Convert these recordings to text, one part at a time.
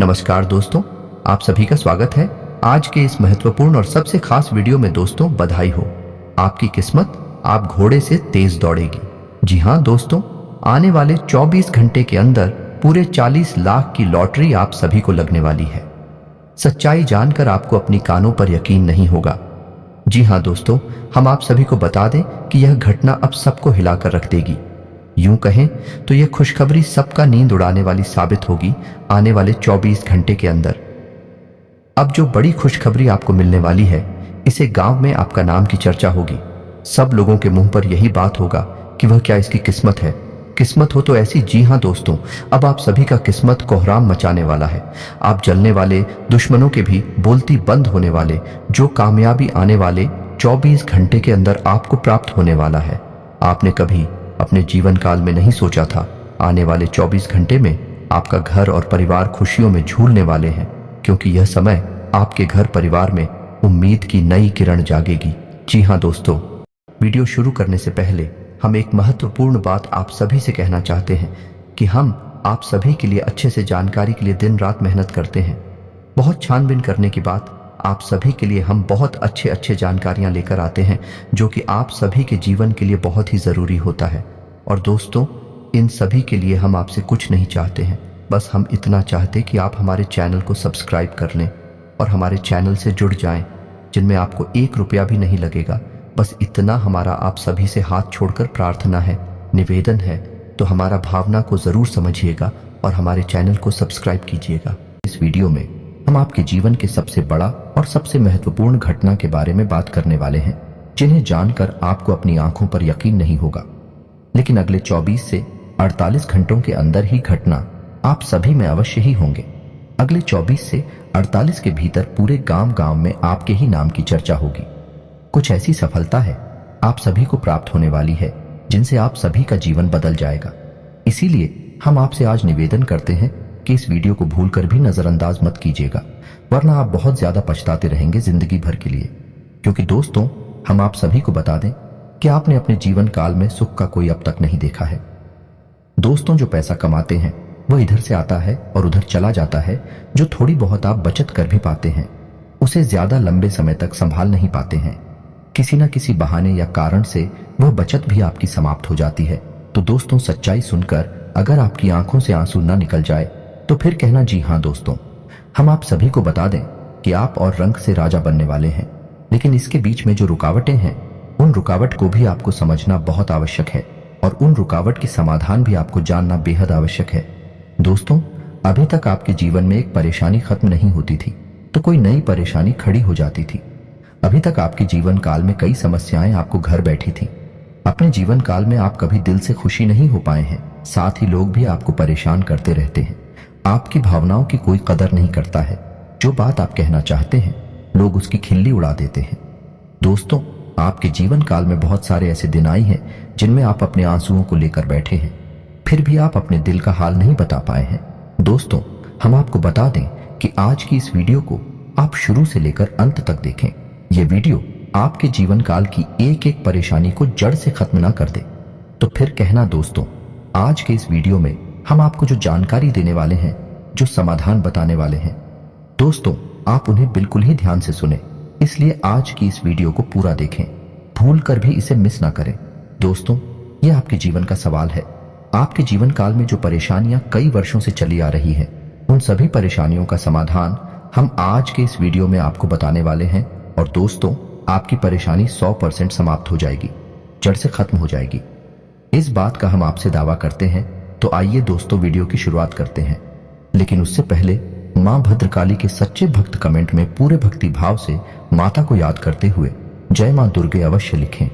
नमस्कार दोस्तों, आप सभी का स्वागत है आज के इस महत्वपूर्ण और सबसे खास वीडियो में। दोस्तों, बधाई हो, आपकी किस्मत आप घोड़े से तेज दौड़ेगी। जी हाँ दोस्तों, आने वाले 24 घंटे के अंदर पूरे 40 लाख की लॉटरी आप सभी को लगने वाली है। सच्चाई जानकर आपको अपनी कानों पर यकीन नहीं होगा। जी हाँ दोस्तों, हम आप सभी को बता दें कि यह घटना अब सबको हिलाकर रख देगी। यूं कहें तो यह खुशखबरी सबका नींद उड़ाने वाली साबित होगी आने वाले 24 घंटे के अंदर। अब जो बड़ी खुशखबरी आपको मिलने वाली है, इसे गांव में आपका नाम की चर्चा होगी। सब लोगों के मुंह पर यही बात होगा कि वह क्या इसकी किस्मत है। किस्मत हो तो ऐसी। जी हाँ दोस्तों, अब आप सभी का किस्मत कोहराम मचाने वाला है। आप जलने वाले, दुश्मनों के भी बोलती बंद होने वाले, जो कामयाबी आने वाले 24 घंटे के अंदर आपको प्राप्त होने वाला है। आपने कभी अपने जीवन काल में नहीं सोचा था आने वाले 24 घंटे में आपका घर और परिवार खुशियों में झूलने वाले हैं, क्योंकि यह समय आपके घर परिवार में उम्मीद की नई किरण जागेगी। जी हाँ दोस्तों, वीडियो शुरू करने से पहले हम एक महत्वपूर्ण बात आप सभी से कहना चाहते हैं कि हम आप सभी के लिए अच्छे से जानकारी के लिए दिन रात मेहनत करते हैं। बहुत छानबीन करने के बाद आप सभी के लिए हम बहुत अच्छे जानकारियां लेकर आते हैं, जो कि आप सभी के जीवन के लिए बहुत ही ज़रूरी होता है। और दोस्तों, इन सभी के लिए हम आपसे कुछ नहीं चाहते हैं, बस हम इतना चाहते कि आप हमारे चैनल को सब्सक्राइब कर लें और हमारे चैनल से जुड़ जाएं, जिनमें आपको 1 रुपया भी नहीं लगेगा। बस इतना हमारा आप सभी से हाथ छोड़कर प्रार्थना है, निवेदन है। तो हमारा भावना को ज़रूर समझिएगा और हमारे चैनल को सब्सक्राइब कीजिएगा। इस वीडियो में हम आपके जीवन के सबसे बड़ा और सबसे महत्वपूर्ण घटना के बारे में बात करने वाले हैं, जिन्हें जानकर आपको अपनी आंखों पर यकीन नहीं होगा। लेकिन अगले 24 से 48 घंटों के अंदर ही घटना आप सभी में अवश्य ही होंगे। अगले 24 से 48 के भीतर पूरे गांव में आपके ही नाम की चर्चा होगी। कुछ ऐसी सफलता है आप सभी को प्राप्त होने वाली है, जिनसे आप सभी का जीवन बदल जाएगा। इसीलिए हम आपसे आज निवेदन करते हैं कि इस वीडियो को भूलकर भी नजरअंदाज मत कीजिएगा, वरना आप बहुत ज्यादा पछताते रहेंगे जिंदगी भर के लिए। क्योंकि दोस्तों, हम आप सभी को बता दें कि आपने अपने जीवन काल में सुख का कोई अब तक नहीं देखा है। दोस्तों, जो पैसा कमाते हैं वह इधर से आता है और उधर चला जाता है। जो थोड़ी बहुत आप बचत कर भी पाते हैं, उसे ज्यादा लंबे समय तक संभाल नहीं पाते हैं। किसी न किसी बहाने या कारण से वह बचत भी आपकी समाप्त हो जाती है। तो दोस्तों, सच्चाई सुनकर अगर आपकी आंखों से आंसू न निकल जाए तो फिर कहना जी हाँ दोस्तों, हम आप सभी को बता दें कि आप और रंग से राजा बनने वाले हैं। लेकिन इसके बीच में जो रुकावटें हैं, उन रुकावट को भी आपको समझना बहुत आवश्यक है और उन रुकावट की समाधान भी आपको जानना बेहद आवश्यक है। दोस्तों, अभी तक आपके जीवन में एक परेशानी खत्म नहीं होती थी तो कोई नई परेशानी खड़ी हो जाती थी। अभी तक आपके जीवन काल में कई समस्याएं आपको घर बैठी थी। अपने जीवन काल में आप कभी दिल से खुशी नहीं हो पाए हैं। साथ ही लोग भी आपको परेशान करते रहते हैं। आपकी भावनाओं की कोई कदर नहीं करता है। जो बात आप कहना चाहते हैं, लोग उसकी खिल्ली उड़ा देते हैं। दोस्तों, आपके जीवन काल में बहुत सारे ऐसे दिन आए हैं जिनमें आप अपने आंसुओं को लेकर बैठे हैं, फिर भी आप अपने दिल का हाल नहीं बता पाए हैं। दोस्तों, हम आपको बता दें कि आज की इस वीडियो को आप शुरू से लेकर अंत तक देखें। यह वीडियो आपके जीवन काल की एक एक परेशानी को जड़ से खत्म ना कर दे तो फिर कहना। दोस्तों, आज के इस वीडियो में हम आपको जो जानकारी देने वाले हैं, जो समाधान बताने वाले हैं, दोस्तों आप उन्हें बिल्कुल ही ध्यान से सुने। इसलिए आज की इस वीडियो को पूरा देखें, भूल कर भी इसे मिस ना करें। दोस्तों, यह आपके जीवन का सवाल है। आपके जीवन काल में जो परेशानियां कई वर्षों से चली आ रही हैं, उन सभी परेशानियों का समाधान हम आज के इस वीडियो में आपको बताने वाले हैं। और दोस्तों, आपकी परेशानी 100% समाप्त हो जाएगी, जड़ से खत्म हो जाएगी। इस बात का हम आपसे दावा करते हैं। तो आइए दोस्तों, वीडियो की शुरुआत करते हैं। लेकिन उससे पहले मां भद्रकाली के सच्चे भक्त कमेंट में पूरे भक्ति भाव से माता को याद करते हुए जय मां दुर्गे अवश्य लिखें।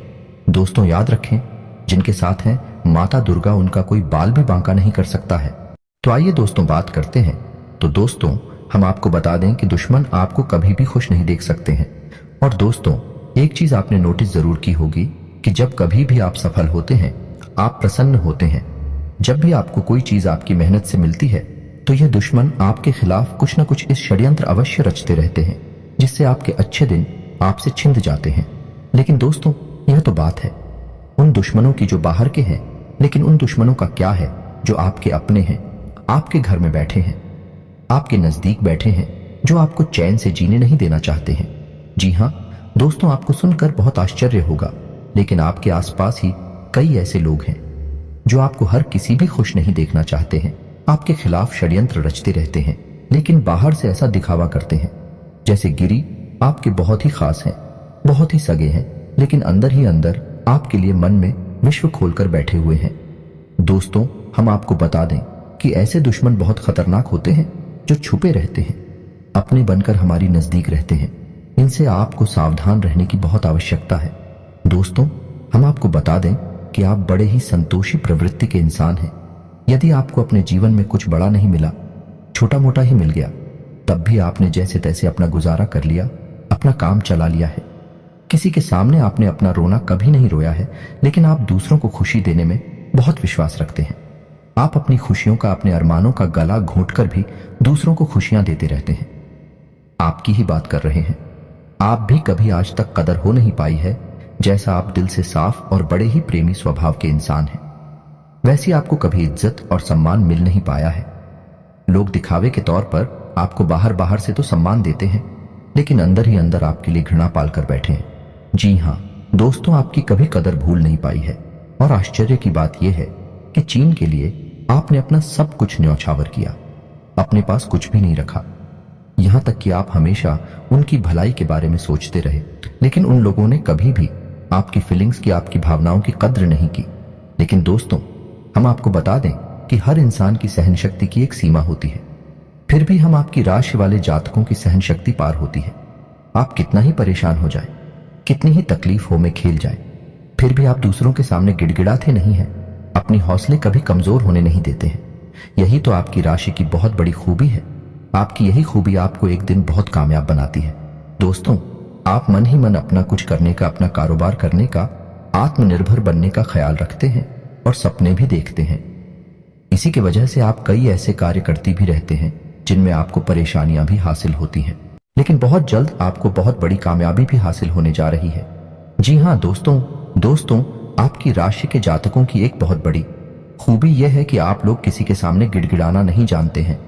दोस्तों, याद रखें, जिनके साथ हैं माता दुर्गा, उनका कोई बाल भी बांका नहीं कर सकता है। तो आइए दोस्तों, बात करते हैं। तो दोस्तों, हम आपको बता दें कि दुश्मन आपको कभी भी खुश नहीं देख सकते हैं। और दोस्तों, एक चीज आपने नोटिस जरूर की होगी कि जब कभी भी आप सफल होते हैं, आप प्रसन्न होते हैं, जब भी आपको कोई चीज आपकी मेहनत से मिलती है, तो यह दुश्मन आपके खिलाफ कुछ न कुछ इस षड्यंत्र अवश्य रचते रहते हैं, जिससे आपके अच्छे दिन आपसे छिंद जाते हैं। लेकिन दोस्तों, यह तो बात है उन दुश्मनों की जो बाहर के हैं, लेकिन उन दुश्मनों का क्या है जो आपके अपने हैं, आपके घर में बैठे हैं। आपके नजदीक बैठे हैं जो आपको चैन से जीने नहीं देना चाहते हैं। जी हाँ दोस्तों, आपको सुनकर बहुत आश्चर्य होगा, लेकिन आपके आसपास ही कई ऐसे लोग हैं जो आपको हर किसी भी खुश नहीं देखना चाहते हैं, आपके खिलाफ षड्यंत्र रचते रहते हैं, लेकिन बाहर से ऐसा दिखावा करते हैं जैसे गिरी आपके बहुत ही खास हैं, बहुत ही सगे हैं, लेकिन अंदर ही अंदर आपके लिए मन में विश्व खोलकर बैठे हुए हैं। दोस्तों, हम आपको बता दें कि ऐसे दुश्मन बहुत खतरनाक होते हैं जो छुपे रहते हैं, अपने बनकर हमारी नजदीक रहते हैं। इनसे आपको सावधान रहने की बहुत आवश्यकता है। दोस्तों, हम आपको बता दें कि आप बड़े ही संतोषी प्रवृत्ति के इंसान हैं। यदि आपको अपने जीवन में कुछ बड़ा नहीं मिला, छोटा मोटा ही मिल गया, तब भी आपने जैसे तैसे अपना गुजारा कर लिया, अपना काम चला लिया है। किसी के सामने आपने अपना रोना कभी नहीं रोया है, लेकिन आप दूसरों को खुशी देने में बहुत विश्वास रखते हैं। आप अपनी खुशियों का, अपने अरमानों का गला घोंटकर भी दूसरों को खुशियां देते रहते हैं। आपकी ही बात कर रहे हैं। आप भी कभी आज तक कदर हो नहीं पाई है, जैसा आप दिल से साफ और बड़े ही प्रेमी स्वभाव के इंसान हैं, वैसी आपको कभी इज्जत और सम्मान मिल नहीं पाया है। लोग दिखावे के तौर पर आपको बाहर बाहर से तो सम्मान देते हैं, लेकिन अंदर ही अंदर आपके लिए घृणा पालकर बैठे हैं। जी हाँ दोस्तों, आपकी कभी कदर भूल नहीं पाई है। और आश्चर्य की बात यह है कि चीन के लिए आपने अपना सब कुछ न्यौछावर किया, अपने पास कुछ भी नहीं रखा। यहां तक कि आप हमेशा उनकी भलाई के बारे में सोचते रहे, लेकिन उन लोगों ने कभी भी आपकी फीलिंग्स की, आपकी भावनाओं की कद्र नहीं की। लेकिन दोस्तों, हम आपको बता दें कि हर इंसान की सहन शक्ति की एक सीमा होती है। फिर भी हम आपकी राशि वाले जातकों की सहन शक्ति पार होती है। आप कितना ही परेशान हो जाए, कितनी ही तकलीफों में खेल जाए, फिर भी आप दूसरों के सामने गिड़गिड़ाते नहीं हैं, अपनी हौसले कभी कमजोर होने नहीं देते हैं। यही तो आपकी राशि की बहुत बड़ी खूबी है। आपकी यही खूबी आपको एक दिन बहुत कामयाब बनाती है। दोस्तों, आप मन ही मन अपना कुछ करने का, अपना कारोबार करने का, आत्मनिर्भर बनने का ख्याल रखते हैं और सपने भी देखते हैं। इसी की वजह से आप कई ऐसे कार्य करती भी रहते हैं जिनमें आपको परेशानियां भी हासिल होती हैं, लेकिन बहुत जल्द आपको बहुत बड़ी कामयाबी भी हासिल होने जा रही है। जी हाँ दोस्तों, आपकी राशि के जातकों की एक बहुत बड़ी खूबी यह है कि आप लोग किसी के सामने गिड़गिड़ाना नहीं जानते हैं।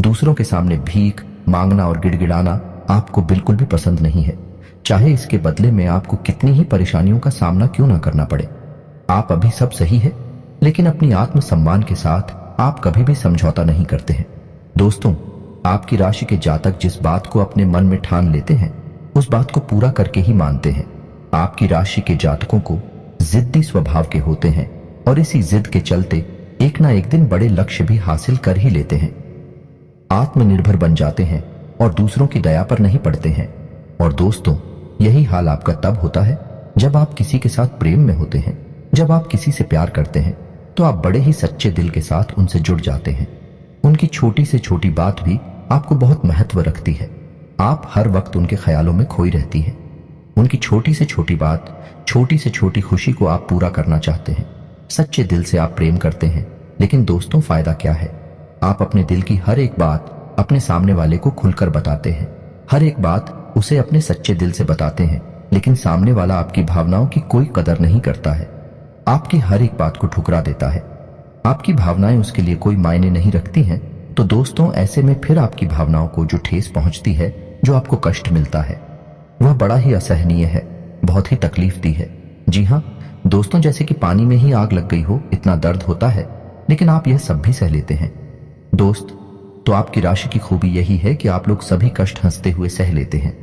दूसरों के सामने भीख मांगना और गिड़गिड़ाना आपको बिल्कुल भी पसंद नहीं है, चाहे इसके बदले में आपको कितनी ही परेशानियों का सामना क्यों ना करना पड़े। आप अभी सब सही है, लेकिन अपनी आत्मसम्मान के साथ आप कभी भी समझौता नहीं करते हैं। दोस्तों, आपकी राशि के जातक जिस बात को अपने मन में ठान लेते हैं, उस बात को पूरा करके ही मानते हैं। आपकी राशि के जातकों को जिद्दी स्वभाव के होते हैं और इसी जिद के चलते एक ना एक दिन बड़े लक्ष्य भी हासिल कर ही लेते हैं। आत्मनिर्भर बन जाते हैं और दूसरों की दया पर नहीं पड़ते हैं। और दोस्तों, यही हाल आपका तब होता है जब आप किसी के साथ प्रेम में होते हैं। जब आप किसी से प्यार करते हैं तो आप बड़े ही सच्चे दिल के साथ उनसे जुड़ जाते हैं। उनकी छोटी से छोटी बात भी आपको बहुत महत्व रखती है। आप हर वक्त उनके ख्यालों में खोई रहती हैं। उनकी छोटी से छोटी बात, छोटी से छोटी खुशी को आप पूरा करना चाहते हैं। सच्चे दिल से आप प्रेम करते हैं, लेकिन दोस्तों फायदा क्या है? आप अपने दिल की हर एक बात अपने सामने वाले को खुलकर बताते हैं, हर एक बात उसे अपने सच्चे दिल से बताते हैं, लेकिन सामने वाला आपकी भावनाओं की कोई कदर नहीं करता है, आपकी हर एक बात को ठुकरा देता है। आपकी भावनाएं उसके लिए कोई मायने नहीं रखती हैं। तो दोस्तों, ऐसे में फिर आपकी भावनाओं को जो ठेस पहुंचती है, जो आपको कष्ट मिलता है, वह बड़ा ही असहनीय है, बहुत ही तकलीफ दी है। जी हाँ दोस्तों, जैसे कि पानी में ही आग लग गई हो, इतना दर्द होता है, लेकिन आप यह सब भी सह लेते हैं। दोस्त, तो आपकी राशि की खूबी यही है कि आप लोग सभी कष्ट हंसते हुए सह लेते हैं।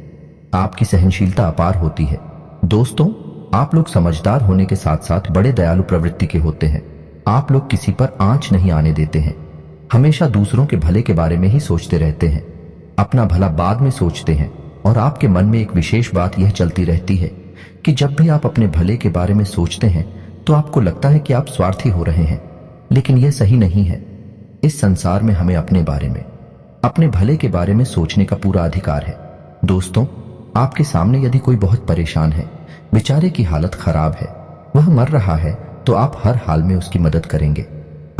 आपकी सहनशीलता अपार होती है। दोस्तों, आप लोग समझदार होने के साथ साथ बड़े दयालु प्रवृत्ति के होते हैं। आप लोग किसी पर आंच नहीं आने देते हैं, हमेशा दूसरों के भले के बारे में ही सोचते रहते हैं, अपना भला बाद में सोचते हैं। और आपके मन में एक विशेष बात यह चलती रहती है कि जब भी आप अपने भले के बारे में सोचते हैं तो आपको लगता है कि आप स्वार्थी हो रहे हैं, लेकिन यह सही नहीं है। इस संसार में हमें अपने बारे में, अपने भले के बारे में सोचने का पूरा अधिकार है। दोस्तों, आपके सामने यदि कोई बहुत परेशान है, बेचारे की हालत खराब है, वह मर रहा है, तो आप हर हाल में उसकी मदद करेंगे।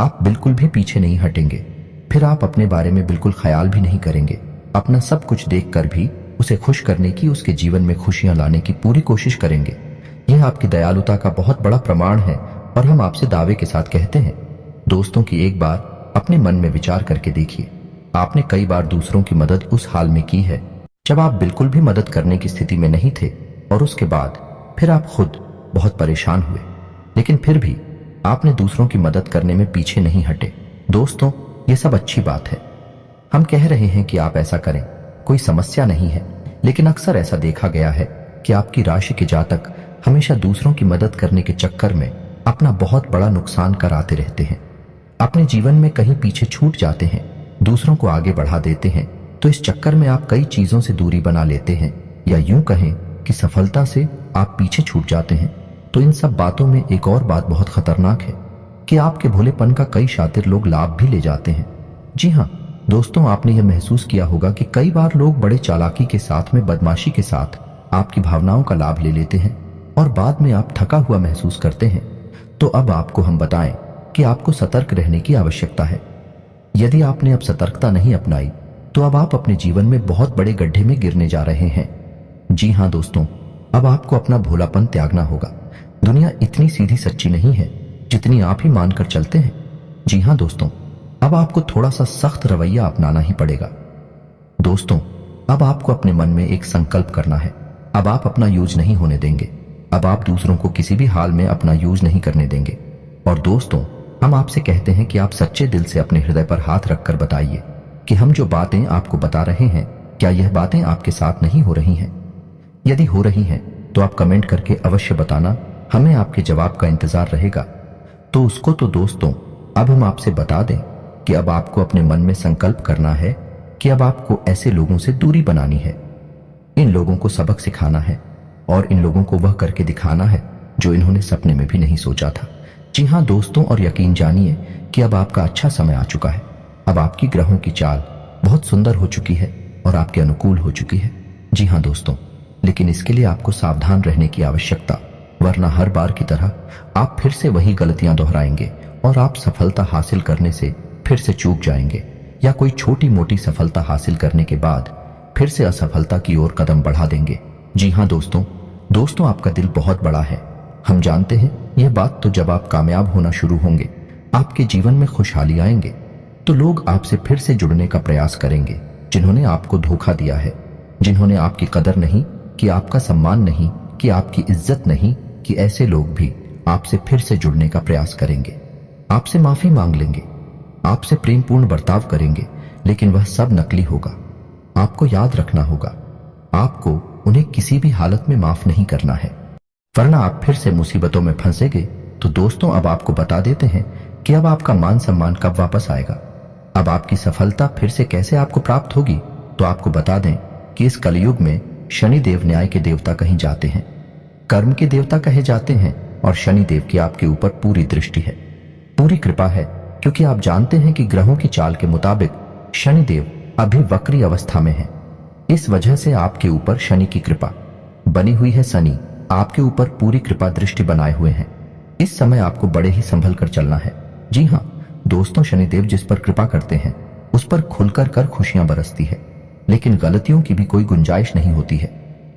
आप बिल्कुल भी पीछे नहीं हटेंगे। फिर आप अपने बारे में बिल्कुल ख्याल भी नहीं करेंगे। अपना सब कुछ देखकर भी उसे खुश करने की, उसके जीवन में खुशियां लाने की पूरी कोशिश करेंगे। यह आपकी दयालुता का बहुत बड़ा प्रमाण है और हम आपसे दावे के साथ कहते हैं। दोस्तों की एक बार अपने मन में विचार करके देखिए, आपने कई बार दूसरों की मदद उस हाल में की है जब आप बिल्कुल भी मदद करने की स्थिति में नहीं थे, और उसके बाद फिर आप खुद बहुत परेशान हुए, लेकिन फिर भी आपने दूसरों की मदद करने में पीछे नहीं हटे। दोस्तों, ये सब अच्छी बात है। हम कह रहे हैं कि आप ऐसा करें, कोई समस्या नहीं है, लेकिन अक्सर ऐसा देखा गया है कि आपकी राशि के जातक हमेशा दूसरों की मदद करने के चक्कर में अपना बहुत बड़ा नुकसान कराते रहते हैं। अपने जीवन में कहीं पीछे छूट जाते हैं, दूसरों को आगे बढ़ा देते हैं, तो इस चक्कर में आप कई चीजों से दूरी बना लेते हैं, या यूं कहें कि सफलता से आप पीछे छूट जाते हैं। तो इन सब बातों में एक और बात बहुत खतरनाक है कि आपके भोलेपन का कई शातिर लोग लाभ भी ले जाते हैं। जी हाँ दोस्तों, आपने यह महसूस किया होगा कि कई बार लोग बड़े चालाकी के साथ में, बदमाशी के साथ आपकी भावनाओं का लाभ ले लेते हैं और बाद में आप थका हुआ महसूस करते हैं। तो अब आपको हम बताएं कि आपको सतर्क रहने की आवश्यकता है। यदि आपने अब सतर्कता नहीं अपनाई तो अब आप अपने जीवन में बहुत बड़े गड्ढे में गिरने जा रहे हैं। जी हाँ दोस्तों, अब आपको अपना भोलापन त्यागना होगा। दुनिया इतनी सीधी सच्ची नहीं है जितनी आप ही मानकर चलते हैं। जी हाँ दोस्तों, अब आपको थोड़ा सा सख्त रवैया अपनाना ही पड़ेगा। दोस्तों, अब आपको अपने मन में एक संकल्प करना है। अब आप अपना यूज नहीं होने देंगे। अब आप दूसरों को किसी भी हाल में अपना यूज नहीं करने देंगे। और दोस्तों, हम आपसे कहते हैं कि आप सच्चे दिल से अपने हृदय पर हाथ रखकर बताइए कि हम जो बातें आपको बता रहे हैं, क्या यह बातें आपके साथ नहीं हो रही हैं? यदि हो रही हैं तो आप कमेंट करके अवश्य बताना, हमें आपके जवाब का इंतजार रहेगा। तो उसको तो दोस्तों, अब हम आपसे बता दें कि अब आपको अपने मन में संकल्प करना है कि अब आपको ऐसे लोगों से दूरी बनानी है। इन लोगों को सबक सिखाना है और इन लोगों को वह करके दिखाना है जो इन्होंने सपने में भी नहीं सोचा था। जी हाँ दोस्तों, और यकीन जानिए कि अब आपका अच्छा समय आ चुका है। अब आपकी ग्रहों की चाल बहुत सुंदर हो चुकी है और आपके अनुकूल हो चुकी है। जी हाँ दोस्तों, लेकिन इसके लिए आपको सावधान रहने की आवश्यकता, वरना हर बार की तरह आप फिर से वही गलतियां दोहराएंगे और आप सफलता हासिल करने से फिर से चूक जाएंगे, या कोई छोटी मोटी सफलता हासिल करने के बाद फिर से असफलता की ओर कदम बढ़ा देंगे। जी हाँ दोस्तों, आपका दिल बहुत बड़ा है। हम जानते हैं यह बात। तो जब आप कामयाब होना शुरू होंगे, आपके जीवन में खुशहाली आएंगे, तो लोग आपसे फिर से जुड़ने का प्रयास करेंगे। जिन्होंने आपको धोखा दिया है, जिन्होंने आपकी कदर नहीं कि, आपका सम्मान नहीं कि, आपकी इज्जत नहीं कि, ऐसे लोग भी आपसे फिर से जुड़ने का प्रयास करेंगे, आपसे माफी मांग लेंगे, आपसे प्रेमपूर्ण बर्ताव करेंगे, लेकिन वह सब नकली होगा। आपको याद रखना होगा, आपको उन्हें किसी भी हालत में माफ नहीं करना है, वरना आप फिर से मुसीबतों में फंसेंगे। तो दोस्तों, अब आपको बता देते हैं कि अब आपका मान सम्मान कब वापस आएगा, अब आपकी सफलता फिर से कैसे आपको प्राप्त होगी। तो आपको बता दें कि इस कलयुग में शनिदेव न्याय के देवता कहे जाते हैं, कर्म के देवता कहे जाते हैं, और शनिदेव की आपके ऊपर पूरी दृष्टि है, पूरी कृपा है, क्योंकि आप जानते हैं कि ग्रहों की चाल के मुताबिक शनिदेव अभी वक्री अवस्था में है। इस वजह से आपके ऊपर शनि की कृपा बनी हुई है। शनि आपके ऊपर पूरी कृपा दृष्टि बनाए हुए हैं। इस समय आपको बड़े ही संभल कर चलना है। जी हाँ दोस्तों, शनिदेव जिस पर कृपा करते हैं उस पर खुलकर कर खुशियां बरसती है, लेकिन गलतियों की भी कोई गुंजाइश नहीं होती है।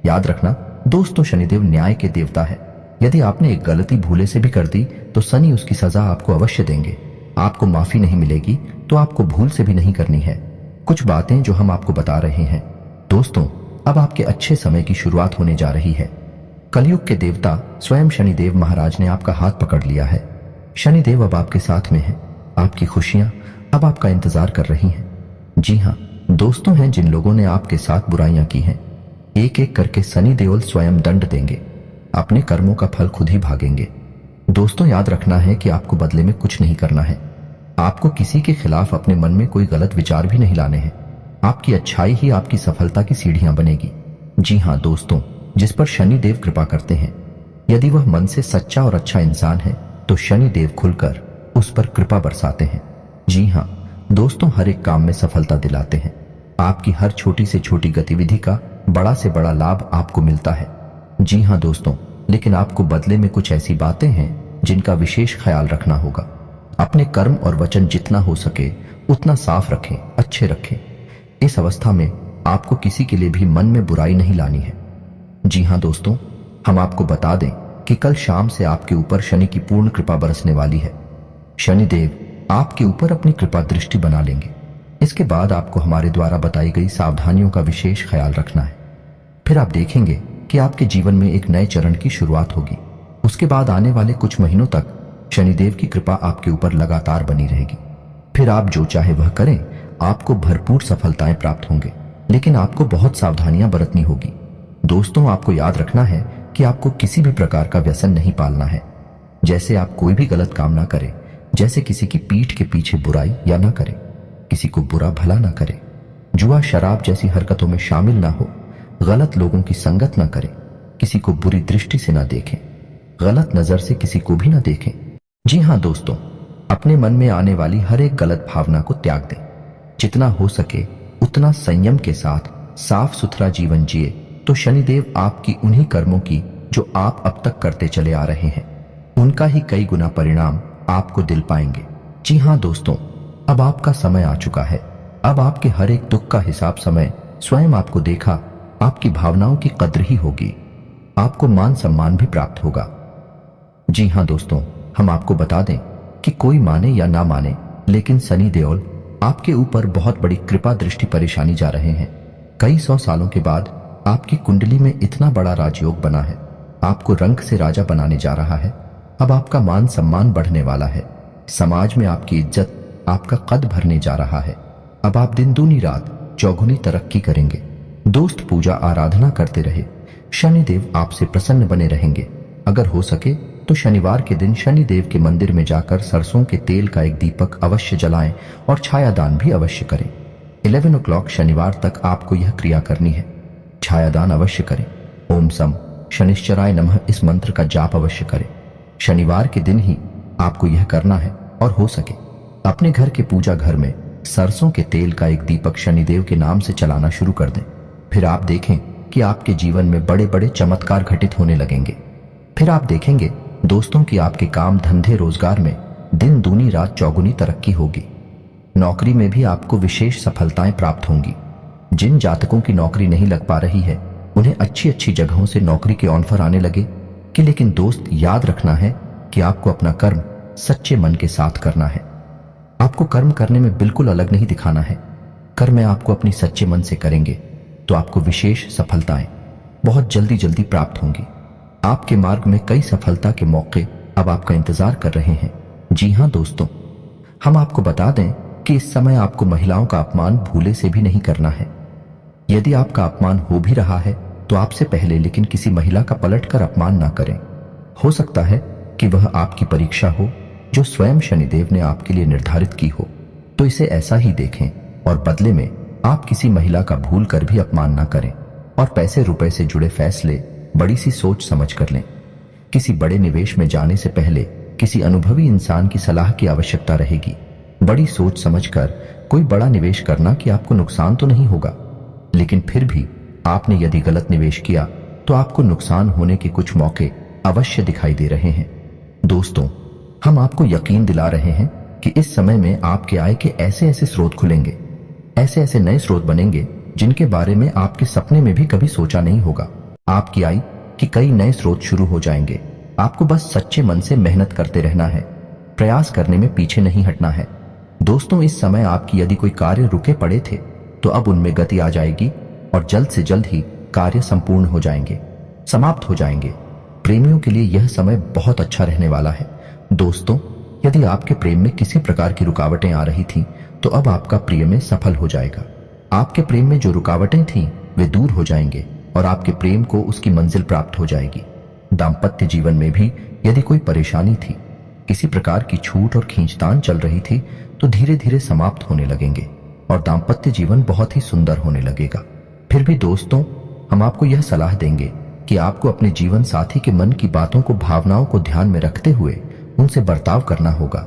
याद रखना दोस्तों, शनिदेव न्याय के देवता है। यदि आपने एक गलती भूले से भी कर दी तो शनि उसकी सजा आपको अवश्य देंगे। आपको माफी नहीं मिलेगी तो आपको भूल से भी नहीं करनी है। कुछ बातें जो हम आपको बता रहे हैं दोस्तों, अब आपके अच्छे समय की शुरुआत होने जा रही है। कलयुग के देवता स्वयं शनिदेव महाराज ने आपका हाथ पकड़ लिया है। शनिदेव अब आपके साथ में है। आपकी खुशियां अब आपका इंतजार कर रही हैं। जी हाँ दोस्तों, हैं जिन लोगों ने आपके साथ बुराइयां की हैं, एक एक करके शनि देवल स्वयं दंड देंगे। अपने कर्मों का फल खुद ही भागेंगे। दोस्तों, याद रखना है कि आपको बदले में कुछ नहीं करना है। आपको किसी के खिलाफ अपने मन में कोई गलत विचार भी नहीं लाने हैं। आपकी अच्छाई ही आपकी सफलता की सीढ़ियां बनेगी। जी हाँ दोस्तों, जिस पर शनि देव कृपा करते हैं, यदि वह मन से सच्चा और अच्छा इंसान है तो शनि देव खुलकर उस पर कृपा बरसाते हैं। जी हाँ दोस्तों, हर एक काम में सफलता दिलाते हैं। आपकी हर छोटी से छोटी गतिविधि का बड़ा से बड़ा लाभ आपको मिलता है। जी हाँ दोस्तों, लेकिन आपको बदले में कुछ ऐसी बातें हैं जिनका विशेष ख्याल रखना होगा। अपने कर्म और वचन जितना हो सके उतना साफ रखें, अच्छे रखें। इस अवस्था में आपको किसी के लिए भी मन में बुराई नहीं लानी है। जी हाँ दोस्तों, हम आपको बता दें कि कल शाम से आपके ऊपर शनि की पूर्ण कृपा बरसने वाली है। शनिदेव आपके ऊपर अपनी कृपा दृष्टि बना लेंगे। इसके बाद आपको हमारे द्वारा बताई गई सावधानियों का विशेष ख्याल रखना है। फिर आप देखेंगे कि आपके जीवन में एक नए चरण की शुरुआत होगी। उसके बाद आने वाले कुछ महीनों तक शनिदेव की कृपा आपके ऊपर लगातार बनी रहेगी। फिर आप जो चाहे वह करें, आपको भरपूर सफलताएं प्राप्त होंगे, लेकिन आपको बहुत सावधानियां बरतनी होगी। दोस्तों, आपको याद रखना है कि आपको किसी भी प्रकार का व्यसन नहीं पालना है। जैसे आप कोई भी गलत काम ना करें, जैसे किसी की पीठ के पीछे बुराई या ना करें, किसी को बुरा भला ना करें, जुआ शराब जैसी हरकतों में शामिल ना हो, गलत लोगों की संगत ना करें, किसी को बुरी दृष्टि से ना देखें, गलत नजर से किसी को भी ना देखें। जी हाँ दोस्तों, अपने मन में आने वाली हर एक गलत भावना को त्याग दें। जितना हो सके उतना संयम के साथ साफ सुथरा जीवन जिए तो शनिदेव आपकी उन्हीं कर्मों की जो आप अब तक करते चले आ रहे हैं, उनका ही कई गुना परिणाम आपको दिल पाएंगे। जी हाँ दोस्तों, अब आपका समय आ चुका है। अब आपके हर एक दुख का हिसाब समय स्वयं आपको देखा। आपकी भावनाओं की कद्र ही होगी, आपको मान सम्मान भी प्राप्त होगा। जी हाँ दोस्तों, हम आपको बता दें कि कोई माने या ना माने, लेकिन सनी देओल आपके ऊपर बहुत बड़ी कृपा दृष्टि परेशानी जा रहे हैं। कई 100 सालों के बाद आपकी कुंडली में इतना बड़ा राजयोग बना है, आपको रंग से राजा बनाने जा रहा है। अब आपका मान सम्मान बढ़ने वाला है, समाज में आपकी इज्जत, आपका कद भरने जा रहा है। अब आप दिन दूनी रात चौगुनी तरक्की करेंगे। दोस्त, पूजा आराधना करते रहे, शनिदेव आपसे प्रसन्न बने रहेंगे। अगर हो सके तो शनिवार के दिन शनिदेव के मंदिर में जाकर सरसों के तेल का एक दीपक अवश्य जलाएं और छायादान भी अवश्य करें। 11 o'clock शनिवार तक आपको यह क्रिया करनी है। छायादान अवश्य करें। ओम सम शनिश्चराय नमः इस मंत्र का जाप अवश्य करें। शनिवार के दिन ही आपको यह करना है। और हो सके अपने घर के पूजा घर में सरसों के तेल का एक दीपक शनिदेव के नाम से चलाना शुरू कर दें। फिर आप देखें कि आपके जीवन में बड़े बड़े चमत्कार घटित होने लगेंगे। फिर आप देखेंगे दोस्तों कि आपके काम धंधे रोजगार में दिन दूनी रात चौगुनी तरक्की होगी। नौकरी में भी आपको विशेष सफलताएं प्राप्त होंगी। जिन जातकों की नौकरी नहीं लग पा रही है, उन्हें अच्छी अच्छी जगहों से नौकरी के ऑफर आने लगे कि लेकिन दोस्त, याद रखना है कि आपको अपना कर्म सच्चे मन के साथ करना है। आपको कर्म करने में बिल्कुल अलग नहीं दिखाना है। कर्म आपको अपनी सच्चे मन से करेंगे तो आपको विशेष सफलताएं बहुत जल्दी जल्दी प्राप्त होंगी। आपके मार्ग में कई सफलता के मौके अब आपका इंतजार कर रहे हैं। जी हाँ दोस्तों, हम आपको बता दें कि इस समय आपको महिलाओं का अपमान भूले से भी नहीं करना है। यदि आपका अपमान हो भी रहा है तो आपसे पहले लेकिन किसी महिला का पलटकर अपमान ना करें। हो सकता है कि वह आपकी परीक्षा हो जो स्वयं शनिदेव ने आपके लिए निर्धारित की हो, तो इसे ऐसा ही देखें और बदले में आप किसी महिला का भूल कर भी अपमान ना करें। और पैसे रुपए से जुड़े फैसले बड़ी सी सोच समझ कर लें। किसी बड़े निवेश में जाने से पहले किसी अनुभवी इंसान की सलाह की आवश्यकता रहेगी। बड़ी सोच समझकर कोई बड़ा निवेश करना कि आपको नुकसान तो नहीं होगा, लेकिन फिर भी आपने यदि गलत निवेश किया तो आपको नुकसान होने के कुछ मौके अवश्य दिखाई दे रहे हैं। दोस्तों, हम आपको यकीन दिला रहे हैं कि इस समय में आपके आय के ऐसे ऐसे स्रोत खुलेंगे, ऐसे ऐसे नए स्रोत बनेंगे जिनके बारे में आपके सपने में भी कभी सोचा नहीं होगा। आपकी आय के कई नए स्रोत शुरू हो जाएंगे। आपको बस सच्चे मन से मेहनत करते रहना है, प्रयास करने में पीछे नहीं हटना है। दोस्तों, इस समय आपकी यदि कोई कार्य रुके पड़े थे तो अब उनमें गति आ जाएगी और जल्द से जल्द ही कार्य संपूर्ण हो जाएंगे, समाप्त हो जाएंगे। प्रेमियों के लिए यह समय बहुत अच्छा रहने वाला है। दोस्तों, यदि आपके प्रेम में किसी प्रकार की रुकावटें आ रही थीं, तो अब आपका प्रेम में सफल हो जाएगा। आपके प्रेम में जो रुकावटें थीं वे दूर हो जाएंगे और आपके प्रेम को उसकी मंजिल प्राप्त हो जाएगी। दाम्पत्य जीवन में भी यदि कोई परेशानी थी, किसी प्रकार की छूट और खींचतान चल रही थी, तो धीरे धीरे समाप्त होने लगेंगे और दाम्पत्य जीवन बहुत ही सुंदर होने लगेगा। फिर भी दोस्तों, हम आपको यह सलाह देंगे कि आपको अपने जीवन साथी के मन की बातों को, भावनाओं को ध्यान में रखते हुए उनसे बर्ताव करना होगा,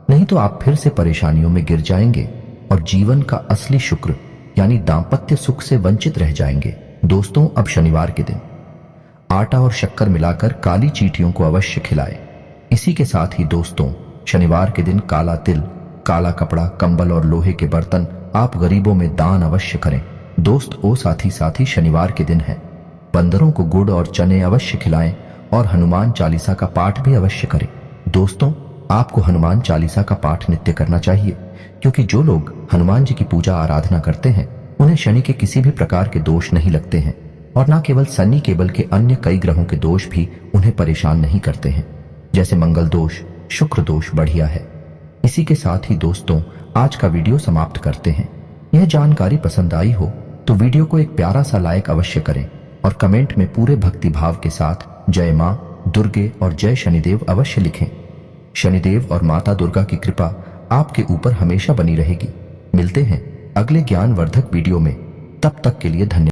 नहीं तो आप फिर से परेशानियों में गिर जाएंगे और जीवन का असली शुक्र यानी दाम्पत्य सुख से वंचित रह जाएंगे। दोस्तों, अब शनिवार के दिन आटा और शक्कर मिलाकर काली चींटियों को अवश्य खिलाएं। इसी के साथ ही दोस्तों, शनिवार के दिन काला तिल, काला कपड़ा, कंबल और लोहे के बर्तन आप गरीबों में दान अवश्य करें। दोस्त ओ साथी शनिवार के दिन है, बंदरों को गुड़ और चने अवश्य खिलाएं और हनुमान चालीसा का पाठ भी अवश्य करें। दोस्तों, आपको हनुमान चालीसा का पाठ नित्य करना चाहिए, क्योंकि जो लोग हनुमान जी की पूजा आराधना करते हैं उन्हें शनि के किसी भी प्रकार के दोष नहीं लगते हैं, और न केवल शनि केवल के अन्य कई ग्रहों के दोष भी उन्हें परेशान नहीं करते हैं, जैसे मंगल दोष, शुक्र दोष बढ़िया है। इसी के साथ ही दोस्तों आज का वीडियो समाप्त करते हैं। यह जानकारी पसंद आई हो तो वीडियो को एक प्यारा सा लाइक अवश्य करें और कमेंट में पूरे भक्ति भाव के साथ जय मां दुर्गे और जय शनिदेव अवश्य लिखें। शनिदेव और माता दुर्गा की कृपा आपके ऊपर हमेशा बनी रहेगी। मिलते हैं अगले ज्ञानवर्धक वीडियो में, तब तक के लिए धन्यवाद।